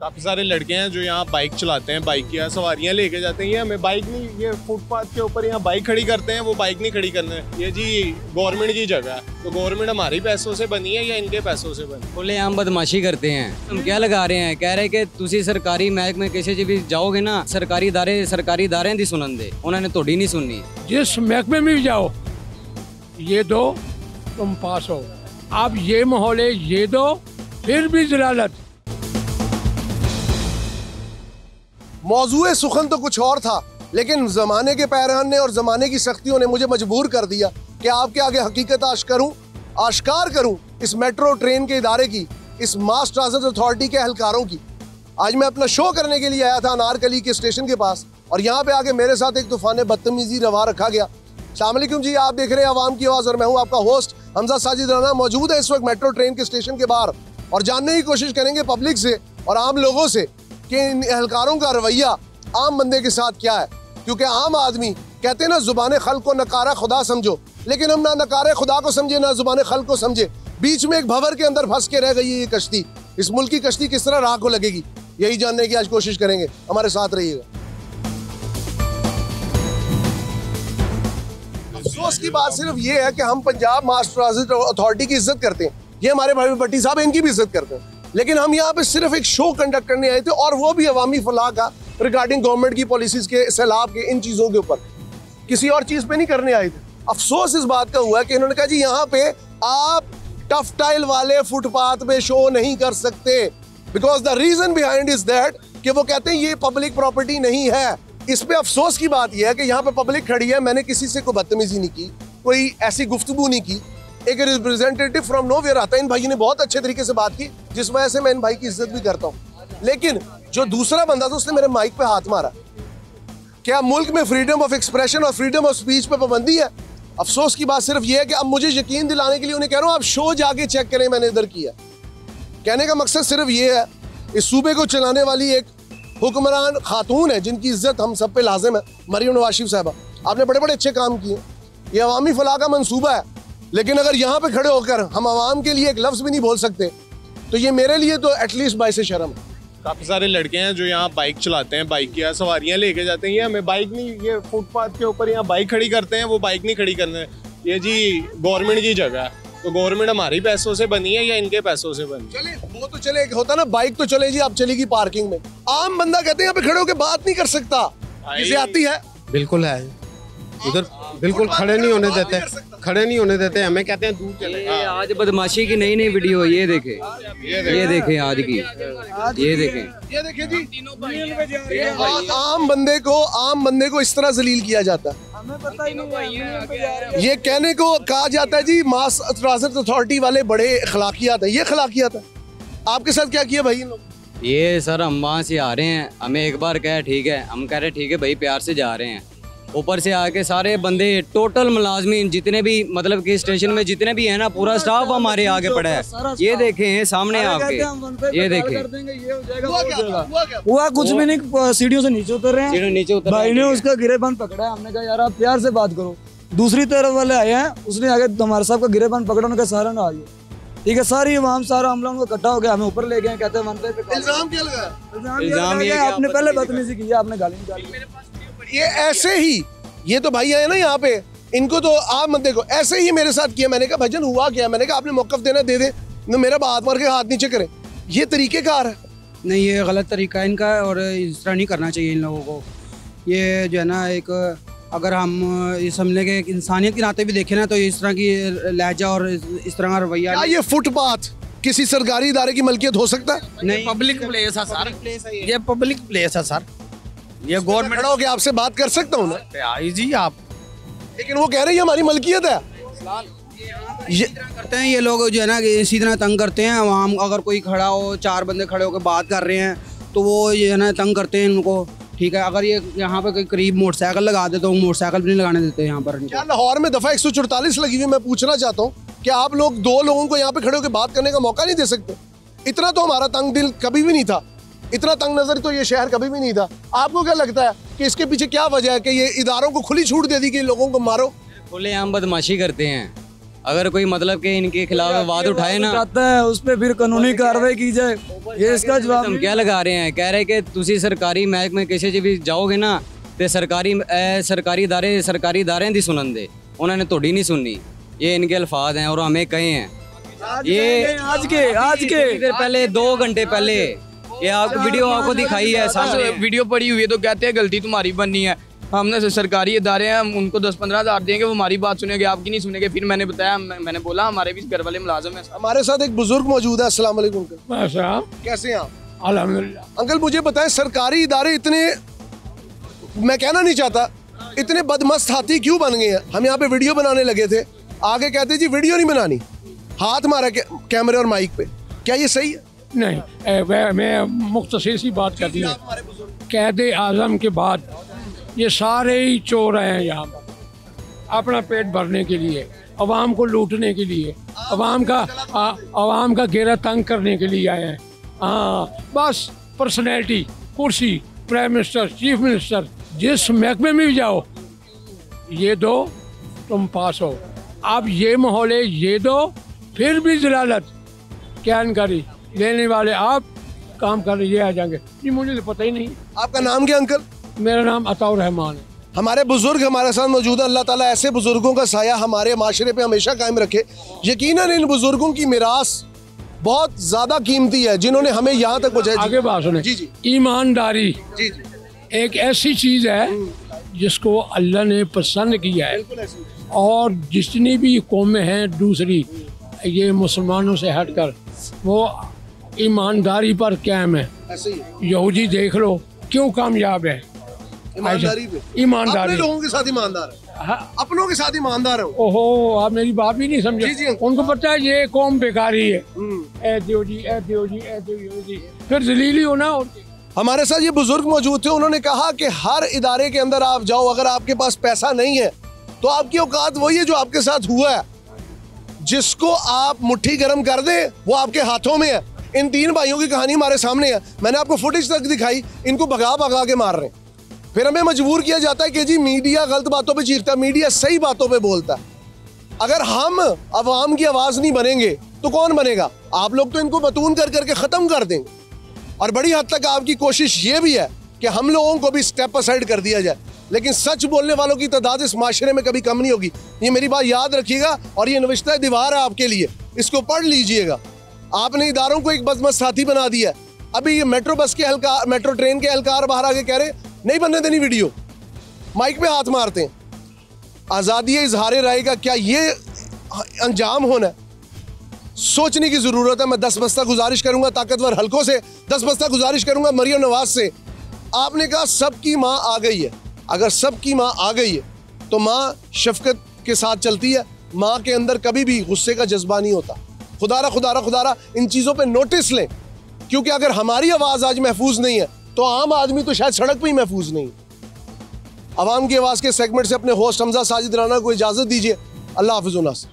काफी सारे लड़के हैं जो यहाँ बाइक चलाते हैं, बाइक की सवारियाँ लेके जाते हैं। ये हमें बाइक नहीं, ये फुटपाथ के ऊपर यहाँ बाइक खड़ी करते हैं, वो बाइक नहीं खड़ी करने। ये जी गवर्नमेंट की जगह है, तो गवर्नमेंट हमारे पैसों से बनी है या इनके पैसों से बनी? खुलेआम बदमाशी करते हैं। हम क्या लगा रहे हैं, कह रहे कि तुसी सरकारी महकमे किसी च भी जाओगे ना, सरकारी इदारे दी सुनन दे, उन्होंने थोड़ी नहीं सुननी। जिस महकमे में भी जाओ, ये दो तुम पास हो, आप ये माहौल है, ये दो, फिर भी जलालत। मौजूए सुखन तो कुछ और था, लेकिन जमाने के पैरहन ने और जमाने की सख्तियों ने मुझे मजबूर कर दिया कि आपके आगे हकीकत आश्कार करूं इस मेट्रो ट्रेन के इदारे की, इस मास ट्रांजिट अथॉरिटी के एहलकारों की। आज मैं अपना शो करने के लिए आया था अनारकली के स्टेशन के पास, और यहाँ पे आके मेरे साथ एक तूफान बदतमीजी रवा रखा गया। अस्सलाम वालेकुम जी, आप देख रहे हैं अवाम की आवाज़ और मैं हूँ आपका होस्ट हमजा साजिद राना। मौजूद है इस वक्त मेट्रो ट्रेन के स्टेशन के बाहर और जानने की कोशिश करेंगे पब्लिक से और आम लोगों से कि इन एहलकारों का रवैया आम बंदे के साथ क्या है। क्योंकि आम आदमी कहते हैं ना, जुबान खल्क को नकारा खुदा समझो, लेकिन हम ना नकारे खुदा को समझे ना जुबान खल्क को समझे। बीच में एक भंवर के अंदर फंस के रह गई है ये कश्ती। इस मुल्क की कश्ती किस तरह राह को लगेगी, यही जानने की आज कोशिश करेंगे। हमारे साथ रहिएगा। अफसोस की बात सिर्फ ये है कि हम पंजाब मास ट्रांजिट अथॉरिटी की इज्जत करते हैं, ये हमारे भाई भट्टी साहब इनकी भी इज्जत करते हैं, लेकिन हम यहाँ पे सिर्फ एक शो कंडक्ट करने आए थे, और वो भी अवामी फलाह का, रिगार्डिंग गवर्नमेंट की पॉलिसीज के, सैलाब के, इन चीज़ों के ऊपर, किसी और चीज़ पे नहीं करने आए थे। अफसोस इस बात का हुआ कि इन्होंने कहा जी यहाँ पे आप टफ टाइल वाले फुटपाथ पे शो नहीं कर सकते, because the reason behind is that कि वो कहते हैं ये पब्लिक प्रॉपर्टी नहीं है। इस पे अफसोस की बात यह है कि यहाँ पे पब्लिक खड़ी है, मैंने किसी से कोई बदतमीजी नहीं की, कोई ऐसी गुफ्तगू नहीं की, एक रिप्रेजेंटेटिव फ्रॉम नोवेयर आता है। इन भाई ने बहुत अच्छे तरीके से बात की, जिस वजह से मैं इन भाई की इज्जत भी करता हूँ। लेकिन जो दूसरा बंदा था, उसने मेरे माइक पे हाथ मारा। क्या मुल्क में फ्रीडम ऑफ एक्सप्रेशन और फ्रीडम ऑफ स्पीच पे पाबंदी है? अफसोस की बात सिर्फ ये है कि अब मुझे यकीन दिलाने के लिए उन्हें कह रहा हूँ, आप शो जाके चेक करें मैंने इधर किया। कहने का मकसद सिर्फ ये है, इस सूबे को चलाने वाली एक हुक्मरान खातून है जिनकी इज्जत हम सब पे लाजिम है, मरियम नवाज शरीफ साहबा। आपने बड़े बड़े अच्छे काम किए, ये अवामी फलाह का मंसूबा है, लेकिन अगर यहाँ पे खड़े होकर हम आवाम के लिए एक लफ्ज भी नहीं बोल सकते, तो ये मेरे लिए तो एटलीस्ट बाइस शर्म है। काफी सारे लड़के हैं जो यहाँ बाइक चलाते हैं, बाइक की सवारियाँ लेके जाते हैं। ये हमें बाइक नहीं, ये फुटपाथ के ऊपर यहाँ बाइक खड़ी करते हैं, वो बाइक नहीं खड़ी करने। ये जी गवर्नमेंट की जगह है, तो गवर्नमेंट हमारे पैसों से बनी है या इनके पैसों से बनी? चले वो तो चले, होता ना बाइक तो चले जी, अब चलेगी पार्किंग में। आम बंदा कहते हैं यहाँ पे खड़े होकर बात नहीं कर सकता, किसे आती है? बिल्कुल है, उधर बिल्कुल खड़े नहीं होने देते, हमें कहते हैं दूर चले। ये आज बदमाशी की नई वीडियो, ये देखें आज की, ये देखें जी। आम बंदे को इस तरह जलील किया जाता है, हमें पता ही नहीं। ये कहने को कहा जाता है जी मास ट्रांजिट अथॉरिटी वाले बड़े अखलाकियात है, ये अखलाकियात है। आपके साथ क्या किया भाई इन लोग? ये सर हम वहाँ से आ रहे हैं, हमें एक बार कहा ठीक है, हम कह रहे ठीक है भाई, प्यार से जा रहे हैं। ऊपर से आके सारे बंदे टोटल मुलाजमीन जितने भी, मतलब कि स्टेशन में जितने भी है ना, पूरा स्टाफ हमारे आगे पड़ा है। ये देखें सामने आके, ये देखें। हुआ कुछ भी नहीं, सीढ़ियों से नीचे उतर रहे हैं, भाई ने उसका गिरेबान पकड़ा है। हमने कहा यार आप प्यार से बात करो। दूसरी तरफ वाले आए हैं, उसने आगे हमारे साहब का गिरेबान पकड़ा, उनका सारा ना आइए, ठीक है। सारी इमाम सारा हमला उनको इकट्ठा हो गया, हमें ऊपर ले गए, कहते हैं इल्जाम क्या लगा? आपने पहले बदतमीजी की, आपने गाली निकाली। ये ऐसे ही, ये तो भाई आए ना यहाँ पे, इनको तो आप मत देखो, ऐसे ही मेरे साथ किया। मैंने कहा भजन हुआ क्या? मैंने कहा आपने मौकफ देना दे दे, मेरा हाथ मार के हाथ नीचे करें, ये तरीकेकार है? नहीं, ये गलत तरीका है इनका, और इस तरह नहीं करना चाहिए इन लोगों को। ये जो है ना, एक अगर हम इस हमले के इंसानियत के नाते भी देखें ना, तो इस तरह की लहजा और इस तरह का रवैया। ये फुटपाथ किसी सरकारी इदारे की मलकियत हो सकता है? नहीं, पब्लिक प्लेस है सर, ये पब्लिक प्लेस है सर, ये गवर्नमेंट। खड़ा होकर आपसे बात कर सकता हूँ ना जी आप, लेकिन वो कह रहे हैं हमारी मलकियत है। ये करते हैं ये लोग जो है ना, इसी तरह तंग करते हैं। वहाँ अगर कोई खड़ा हो, चार बंदे खड़े होकर बात कर रहे हैं, तो वो ये है ना तंग करते हैं इनको, ठीक है। अगर ये यहाँ पे कोई करीब मोटरसाइकिल लगा दे, तो मोटरसाइकिल भी नहीं लगाने देते यहाँ पर। क्या लाहौर में दफा 144 लगी हुई? मैं पूछना चाहता हूँ कि आप लोग दो लोगों को यहाँ पे खड़े होकर बात करने का मौका नहीं दे सकते? इतना तो हमारा तंग दिल कभी भी नहीं था, इतना तंग नजर तो ये शहर कभी भी नहीं था। आपको क्या लगता है कि इसके पीछे क्या वजह है कि ये इदारों को खुली छूट दे दी कि लोगों को मारो? खुलेआम बदमाशी करते हैं, अगर कोई मतलब कि इनके खिलाफ आवाज उठाए ना आता है उस पर फिर कानूनी कार्रवाई की जाए, ये इसका जवाब हम क्या लगा रहे हैं, कह रहे कि तुसी सरकारी महकमे किसी च भी जाओगे ना तो सरकारी इदारे दी सुनन दे, उन्होंने थोड़ी नहीं सुननी। ये इनके अल्फाज हैं और हमें कहे हैं। ये आज के देर पहले 2 घंटे पहले ये आपको वीडियो आपको दिखाई है सामने। वीडियो पड़ी हुई है तो कहते हैं गलती तुम्हारी बननी है। हमने सरकारी इदारे हैं, हम उनको 10-15 हज़ार देंगे, वो हमारी बात सुनेंगे, आपकी नहीं सुनेंगे। फिर मैंने बताया, मैंने बोला हमारे भी घर वाले मुलाजिम हैं। हमारे साथ एक बुजुर्ग मौजूद है। अस्सलाम वालेकुम अंकल, साहब कैसे हैं आप? अल्हम्दुलिल्लाह। अंकल मुझे बताएं, सरकारी इदारे इतने, मैं कहना नहीं चाहता, इतने बदमस्त हाथी क्यों बन गए हैं? हम यहाँ पे वीडियो बनाने लगे थे, आगे कहते जी वीडियो नहीं बनानी, हाथ मारा कैमरे और माइक पे, क्या ये सही है? नहीं, मैं मुख्तसर सी बात कर दी है। कैद आज़म के बाद ये सारे ही चोर हैं यहाँ पर, अपना पेट भरने के लिए, अवाम को लूटने के लिए, अवाम का घेरा तंग करने के लिए आए हैं। हाँ, बस पर्सनैलिटी, कुर्सी, प्राइम मिनिस्टर, चीफ मिनिस्टर, जिस महकमे में भी जाओ, ये दो तुम पास हो। आप ये माहौल है, ये दो, फिर भी जलालत क्या करी लेने वाले आप काम कर रहे, ये आ जाएंगे। जी मुझे तो पता ही नहीं। आपका नाम क्या अंकल? मेरा नाम अताउर रहमान है। हमारे बुजुर्ग हमारे साथ मौजूद है। अल्लाह ताला ऐसे बुजुर्गों का साया हमारे माशरे पे हमेशा कायम रखे। यकीनन इन बुजुर्गों की मिरास बहुत ज्यादा कीमती है, जिन्होंने हमें यहाँ तक पहुँचाया। आगे बात सुने। जी जी ईमानदारी जी एक ऐसी चीज है जिसको अल्लाह ने पसंद किया है, और जितनी भी कौमें हैं दूसरी ये मुसलमानों से हटकर वो ईमानदारी पर कायम है। ऐसे ही यहूदी देख लो क्यों कामयाब है, ईमानदारी पे। ईमानदारी। अपने लोगों के साथ ईमानदार है, हाँ। अपनों के साथ ईमानदार है। ओहो, आप मेरी बात भी नहीं समझे। जी, जी। उनको पता है ये कौम बेकारी है। ऐ दियो जी, ऐ दियो जी, ऐ दियो जी, फिर जलीली होना। हमारे साथ ये बुजुर्ग मौजूद थे, उन्होंने कहा कि हर इदारे के अंदर आप जाओ, अगर आपके पास पैसा नहीं है तो आपकी औकात वही है जो आपके साथ हुआ है। जिसको आप मुट्ठी गर्म कर दे वो आपके हाथों में है। इन 3 भाइयों की कहानी हमारे सामने है, मैंने आपको फुटेज तक दिखाई, इनको भगा भगा के मार रहे हैं। फिर हमें मजबूर किया जाता है कि जी मीडिया गलत बातों पे चीखता है, मीडिया सही बातों पे बोलता है। अगर हम अवाम की आवाज नहीं बनेंगे तो कौन बनेगा? आप लोग तो इनको बतून कर करके खत्म कर देंगे। और बड़ी हद तक आपकी कोशिश ये भी है कि हम लोगों को भी स्टेप असाइड कर दिया जाए, लेकिन सच बोलने वालों की तादाद इस माशरे में कभी कम नहीं होगी। ये मेरी बात याद रखिएगा, और ये नविश्ता दीवार है आपके लिए, इसको पढ़ लीजिएगा। आपने इदारों को एक बदमस्त साथी बना दिया। अभी ये मेट्रो ट्रेन के एहलकार बाहर आके कह रहे नहीं बनने देनी वीडियो, माइक पे हाथ मारते हैं। आज़ादी इजहार राय का क्या ये अंजाम होना है? सोचने की जरूरत है। मैं 10 बस्ता गुजारिश करूंगा ताकतवर हलकों से, 10 बस्ता गुजारिश करूंगा मरियम नवाज से। आपने कहा सबकी माँ आ गई है, अगर सबकी माँ आ गई है तो माँ शफकत के साथ चलती है, माँ के अंदर कभी भी गुस्से का जज्बा नहीं होता। खुदारा इन चीज़ों पे नोटिस लें, क्योंकि अगर हमारी आवाज़ आज महफूज नहीं है तो आम आदमी तो शायद सड़क पे ही महफूज नहीं। अवाम की आवाज़ के सेगमेंट से अपने होस्ट हमजा साजिद राना को इजाज़त दीजिए। अल्लाह हाफ़िज़।